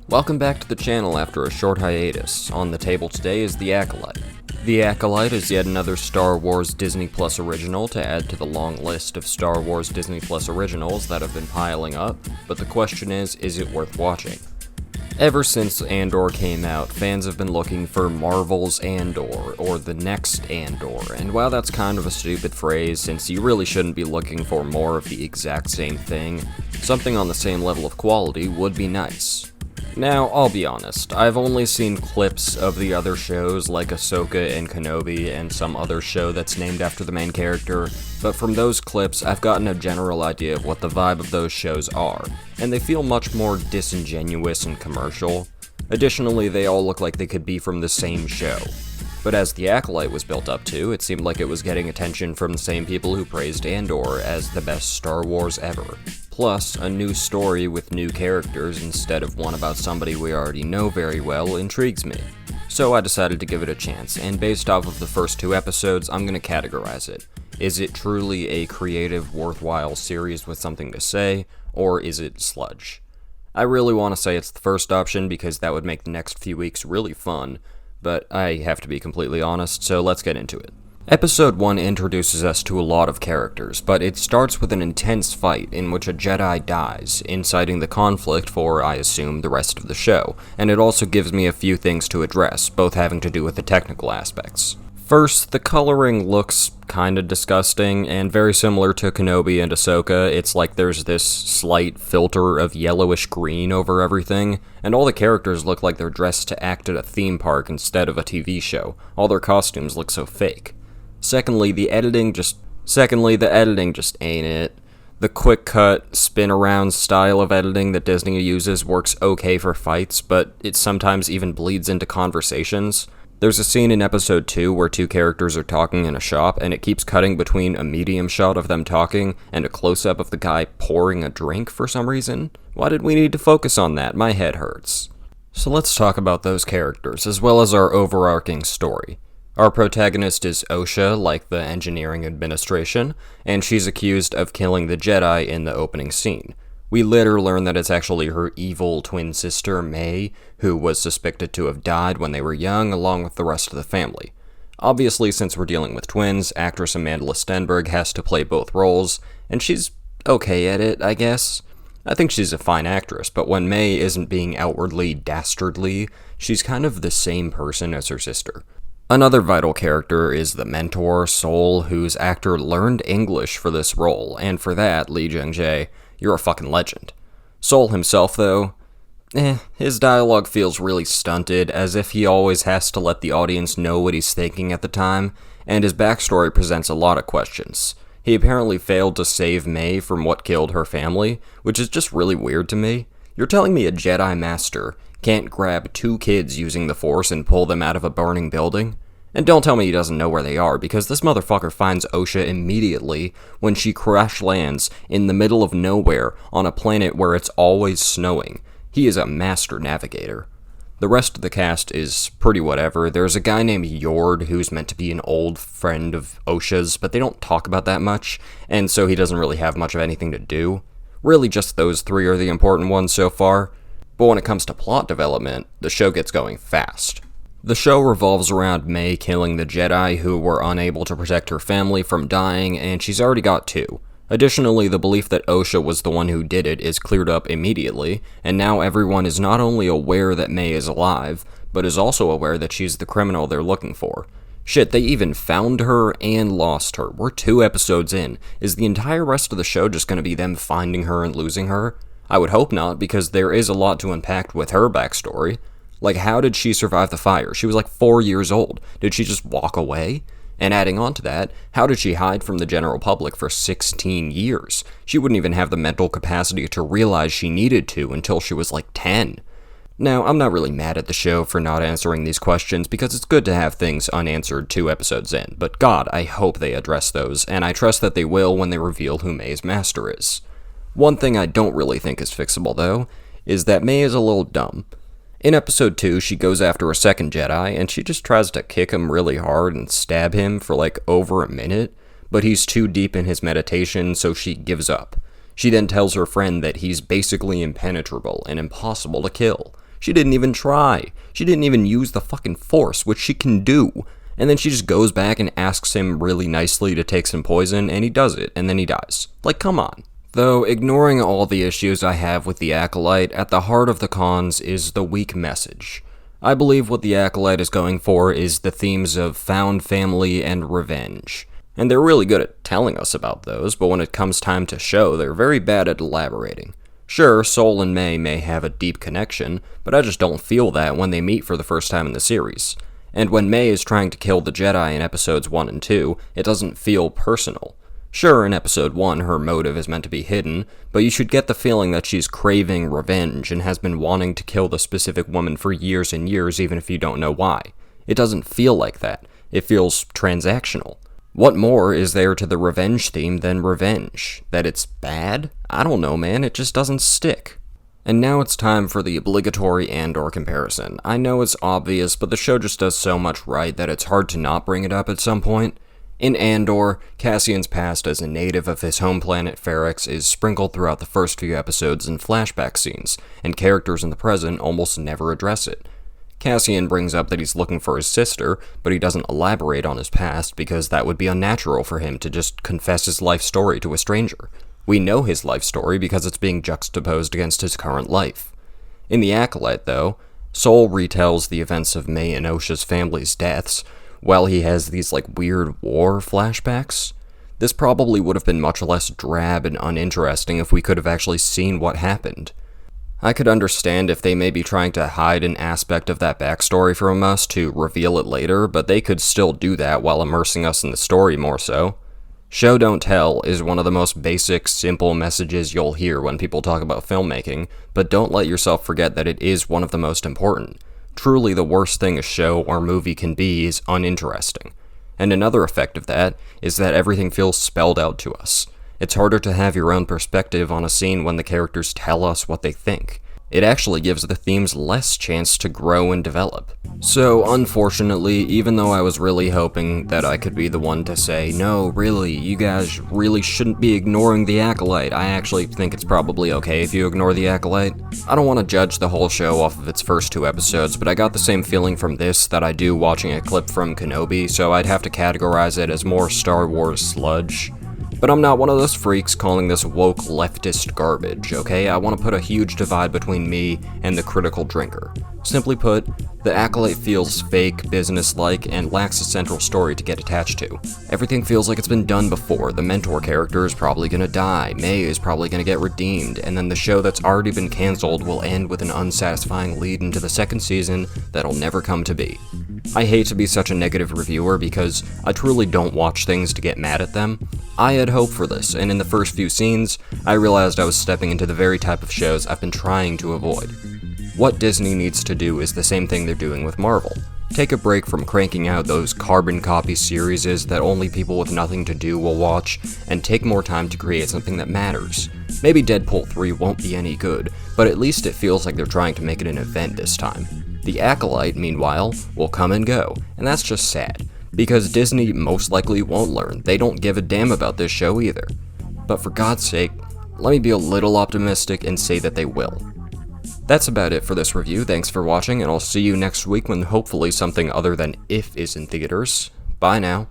Welcome back to the channel after a short hiatus. On the table today is The Acolyte. The Acolyte is yet another Star Wars Disney Plus original to add to the long list of Star Wars Disney Plus originals that have been piling up, but the question is it worth watching? Ever since Andor came out, fans have been looking for Marvel's Andor, or the next Andor, and while that's kind of a stupid phrase, since you really shouldn't be looking for more of the exact same thing, something on the same level of quality would be nice. Now, I'll be honest, I've only seen clips of the other shows like Ahsoka and Kenobi and some other show that's named after the main character, but from those clips, I've gotten a general idea of what the vibe of those shows are, and they feel much more disingenuous and commercial. Additionally, they all look like they could be from the same show. But as The Acolyte was built up to, it seemed like it was getting attention from the same people who praised Andor as the best Star Wars ever. Plus, a new story with new characters instead of one about somebody we already know very well intrigues me. So I decided to give it a chance, and based off of the first 2 episodes, I'm going to categorize it. Is it truly a creative, worthwhile series with something to say, or is it sludge? I really want to say it's the first option because that would make the next few weeks really fun, but I have to be completely honest, so let's get into it. Episode 1 introduces us to a lot of characters, but it starts with an intense fight in which a Jedi dies, inciting the conflict for, I assume, the rest of the show, and it also gives me a few things to address, both having to do with the technical aspects. First, the coloring looks kinda disgusting, and very similar to Kenobi and Ahsoka, it's like there's this slight filter of yellowish green over everything, and all the characters look like they're dressed to act at a theme park instead of a TV show. All their costumes look so fake. Secondly, the editing just ain't it. The quick cut, spin around style of editing that Disney uses works okay for fights, but it sometimes even bleeds into conversations. There's a scene in episode 2 where 2 characters are talking in a shop, and it keeps cutting between a medium shot of them talking and a close-up of the guy pouring a drink for some reason. Why did we need to focus on that? My head hurts. So let's talk about those characters, as well as our overarching story. Our protagonist is Osha, like the engineering administration, and she's accused of killing the Jedi in the opening scene. We later learn that it's actually her evil twin sister, May, who was suspected to have died when they were young, along with the rest of the family. Obviously, since we're dealing with twins, actress Amanda Stenberg has to play both roles, and she's okay at it, I guess. I think she's a fine actress, but when May isn't being outwardly dastardly, she's kind of the same person as her sister. Another vital character is the mentor, Sol, whose actor learned English for this role, and for that, Lee Jung-jae, you're a fucking legend. Sol himself, though, his dialogue feels really stunted, as if he always has to let the audience know what he's thinking at the time, and his backstory presents a lot of questions. He apparently failed to save May from what killed her family, which is just really weird to me. You're telling me a Jedi Master can't grab 2 kids using the Force and pull them out of a burning building? And don't tell me he doesn't know where they are, because this motherfucker finds Osha immediately when she crash lands in the middle of nowhere on a planet where it's always snowing. He is a master navigator. The rest of the cast is pretty whatever. There's a guy named Yord who's meant to be an old friend of Osha's, but they don't talk about that much, and so he doesn't really have much of anything to do. Really, just those 3 are the important ones so far. But when it comes to plot development, the show gets going fast. The show revolves around May killing the Jedi who were unable to protect her family from dying, and she's already got 2. Additionally, the belief that Osha was the one who did it is cleared up immediately, and now everyone is not only aware that May is alive, but is also aware that she's the criminal they're looking for. Shit, they even found her and lost her. We're 2 episodes in. Is the entire rest of the show just going to be them finding her and losing her? I would hope not, because there is a lot to unpack with her backstory. Like, how did she survive the fire? She was like 4 years old. Did she just walk away? And adding on to that, how did she hide from the general public for 16 years? She wouldn't even have the mental capacity to realize she needed to until she was like 10. Now, I'm not really mad at the show for not answering these questions, because it's good to have things unanswered 2 episodes in, but God, I hope they address those, and I trust that they will when they reveal who May's master is. One thing I don't really think is fixable, though, is that May is a little dumb. In episode 2, she goes after a second Jedi, and she just tries to kick him really hard and stab him for like over a minute, but he's too deep in his meditation, so she gives up. She then tells her friend that he's basically impenetrable and impossible to kill. She didn't even try. She didn't even use the fucking Force, which she can do. And then she just goes back and asks him really nicely to take some poison, and he does it, and then he dies. Like, come on. Though, ignoring all the issues I have with the Acolyte, at the heart of the cons is the weak message. I believe what the Acolyte is going for is the themes of found family and revenge. And they're really good at telling us about those, but when it comes time to show, they're very bad at elaborating. Sure, Sol and may have a deep connection, but I just don't feel that when they meet for the first time in the series. And when May is trying to kill the Jedi in episodes 1 and 2, it doesn't feel personal. Sure, in episode 1, her motive is meant to be hidden, but you should get the feeling that she's craving revenge and has been wanting to kill the specific woman for years and years, even if you don't know why. It doesn't feel like that. It feels transactional. What more is there to the revenge theme than revenge? That it's bad? I don't know, man. It just doesn't stick. And now it's time for the obligatory Andor comparison. I know it's obvious, but the show just does so much right that it's hard to not bring it up at some point. In Andor, Cassian's past as a native of his home planet Ferrix is sprinkled throughout the first few episodes in flashback scenes, and characters in the present almost never address it. Cassian brings up that he's looking for his sister, but he doesn't elaborate on his past because that would be unnatural for him to just confess his life story to a stranger. We know his life story because it's being juxtaposed against his current life. In The Acolyte, though, Sol retells the events of May and Osha's family's deaths, while he has these, weird war flashbacks. This probably would have been much less drab and uninteresting if we could have actually seen what happened. I could understand if they may be trying to hide an aspect of that backstory from us to reveal it later, but they could still do that while immersing us in the story more so. Show don't tell is one of the most basic, simple messages you'll hear when people talk about filmmaking, but don't let yourself forget that it is one of the most important. Truly, the worst thing a show or movie can be is uninteresting. And another effect of that is that everything feels spelled out to us. It's harder to have your own perspective on a scene when the characters tell us what they think. It actually gives the themes less chance to grow and develop. So, unfortunately, even though I was really hoping that I could be the one to say, no, really, you guys really shouldn't be ignoring The Acolyte, I actually think it's probably okay if you ignore The Acolyte. I don't want to judge the whole show off of its first 2 episodes, but I got the same feeling from this that I do watching a clip from Kenobi, so I'd have to categorize it as more Star Wars sludge. But I'm not one of those freaks calling this woke leftist garbage, okay? I want to put a huge divide between me and the critical drinker. Simply put, The Acolyte feels fake, business-like, and lacks a central story to get attached to. Everything feels like it's been done before. The mentor character is probably gonna die, May is probably gonna get redeemed, and then the show that's already been cancelled will end with an unsatisfying lead into the second season that'll never come to be. I hate to be such a negative reviewer because I truly don't watch things to get mad at them. I had hope for this, and in the first few scenes, I realized I was stepping into the very type of shows I've been trying to avoid. What Disney needs to do is the same thing they're doing with Marvel. Take a break from cranking out those carbon copy series that only people with nothing to do will watch, and take more time to create something that matters. Maybe Deadpool 3 won't be any good, but at least it feels like they're trying to make it an event this time. The Acolyte, meanwhile, will come and go, and that's just sad, because Disney most likely won't learn. They don't give a damn about this show either. But for God's sake, let me be a little optimistic and say that they will. That's about it for this review. Thanks for watching, and I'll see you next week when hopefully something other than If is in theaters. Bye now.